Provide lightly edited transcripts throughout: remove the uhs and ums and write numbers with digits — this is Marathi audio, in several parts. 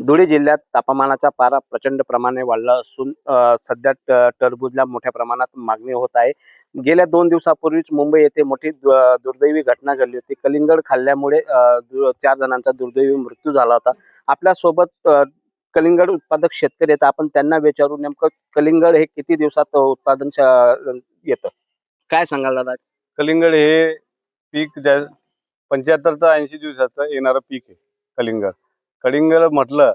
धुळे जिल्ह्यात तापमानाचा पारा प्रचंड प्रमाणे वाढला असून सध्या टरबूजला मोठ्या प्रमाणात मागणी होत आहे. गेल्या 2 दिवसापूर्वीच मुंबई येथे मोठी दुर्दैवी घटना घडली होती. कलिंगड खाल्ल्यामुळे 4 जणांचा दुर्दैवी मृत्यू झाला होता. आपल्यासोबत कलिंगड उत्पादक शेतकरी आहेत. आपण त्यांना विचारू नेमकं कलिंगड हे किती दिवसात उत्पादन येतं? काय सांगाल दादा? कलिंगड हे पीक 75 ते 80 दिवसाचं येणारं पीक आहे. कलिंगड म्हटलं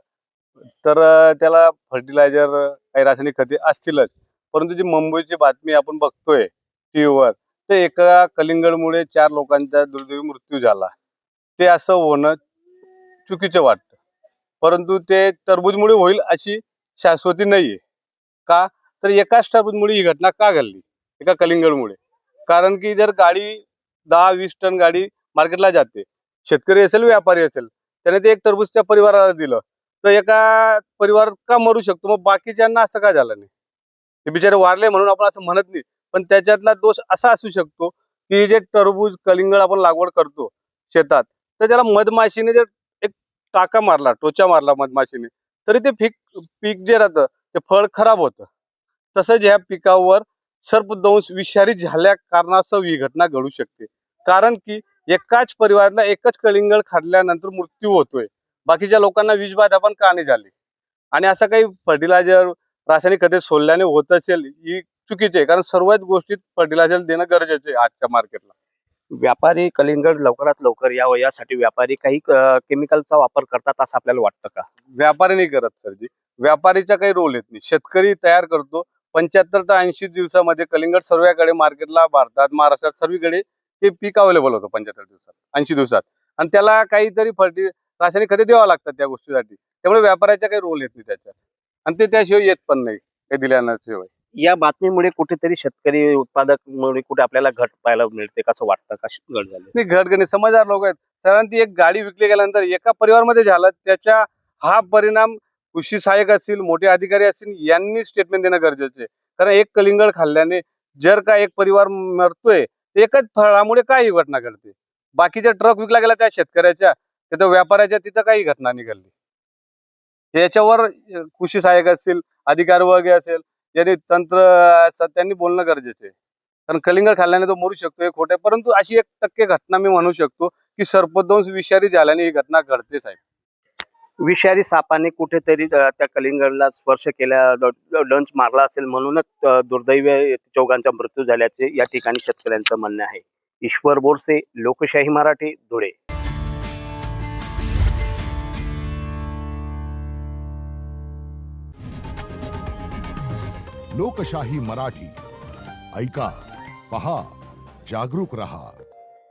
तर त्याला फर्टिलायझर, काही रासायनिक खते असतीलच. परंतु जी मुंबईची बातमी आपण बघतोय टीव्हीवर, ते एका कलिंगडमुळे 4 लोकांचा दुर्दैवी मृत्यू झाला. ते असं होणं चुकीचं वाटतं. परंतु ते टरबूजमुळे होईल अशी शाश्वती नाहीये. का तर एकाच टरबूजमुळे ही घटना का घडली? एका कलिंगडमुळे. कारण की जर गाडी 10-20 टन गाडी मार्केटला जाते, शेतकरी असेल व्यापारी असेल, त्याने ते एक टरबूज त्या परिवाराला दिलं, तर एका परिवार का मरू शकतो, मग बाकीच्यांना असं का झालं नाही? ते बिचारे वारले म्हणून आपण असं म्हणत नाही, पण त्याच्यातला दोष असा असू शकतो की जे टरबूज कलिंगड आपण लागवड करतो शेतात, तर त्याला मधमाशीने जर एक टाका मारला, टोचा मारला मधमाशीने, तरी ते पीक जे राहतं ते फळ खराब होतं. तसंच ह्या पिकावर सर्पदंश विषारी झाल्या कारणास्तव ही घटना घडू शकते. कारण की एकाच परिवारातला एकच कलिंगड खाल्ल्यानंतर मृत्यू होतोय, बाकीच्या लोकांना विषबाधा पण का नाही झाली? आणि असं काही फर्टिलायझर, रासायनिक खते सोडल्याने होत असेल, ही चुकीची आहे. कारण सर्वच गोष्टीत फर्टिलायझर देणं गरजेचं आहे आजच्या मार्केटला. व्यापारी कलिंगड लवकरात लवकर यावं यासाठी व्यापारी काही केमिकलचा वापर करतात असं आपल्याला वाटतं का? व्यापारी नाही करत सरजी. व्यापारीचा काही रोल येत नाही. शेतकरी तयार करतो. 75 ते 80 दिवसामध्ये कलिंगड सर्वकडे मार्केटला, भारतात, महाराष्ट्रात सर्वीकडे ते पीक अवेलेबल होतं 75 दिवसात, 80 दिवसात. आणि त्याला काहीतरी रासायनिक खते द्यावं लागतात त्या गोष्टीसाठी. त्यामुळे व्यापाऱ्याचा काही रोल येत नाही त्याच्यात, आणि ते त्याशिवाय येत पण नाही काही दिल्याशिवाय. या बातमीमुळे कुठेतरी शेतकरी उत्पादक मुळे कुठे आपल्याला घट पाहायला मिळते, कसं वाटतं? कशी घट झाली? नाही, घटगणे समजदार लोक आहेत. साधारण ती एक गाडी विकली गेल्यानंतर एका परिवारामध्ये झालं, त्याच्या हा परिणाम कृषी सहाय्यक असतील, मोठे अधिकारी असतील, यांनी स्टेटमेंट देणं गरजेचं आहे. कारण एक कलिंगड खाल्ल्याने जर का एक परिवार मरतोय, एकाच फळामुळे काय ही घटना घडते? बाकीच्या ट्रक विकला गेला त्या शेतकऱ्याच्या, त्या व्यापाऱ्याच्या, तिथं काही घटना नाही घडली. याच्यावर कृषी सहाय्यक असतील, अधिकारी वगैरे असेल, ज्यांनी तंत्र त्यांनी बोलणं गरजेचं आहे. कारण कलिंगड खाल्ल्याने तो मरू शकतो हे खोटे, परंतु अशी 1% घटना मी म्हणू शकतो की सर्पदंश विषारी झाल्याने ही घटना घडतेच आहे. विषारी सापाने कुठेतरी त्या कलिंगडला स्पर्श केल्या, डंच मारला असेल, म्हणूनच दुर्दैवी चौघांचा मृत्यू झाल्याचे या ठिकाणी शेतकऱ्यांचं म्हणणं आहे. ईश्वर बोरसे, लोकशाही मराठी, धुळे. लोकशाही मराठी ऐका, पहा, जागरूक रहा.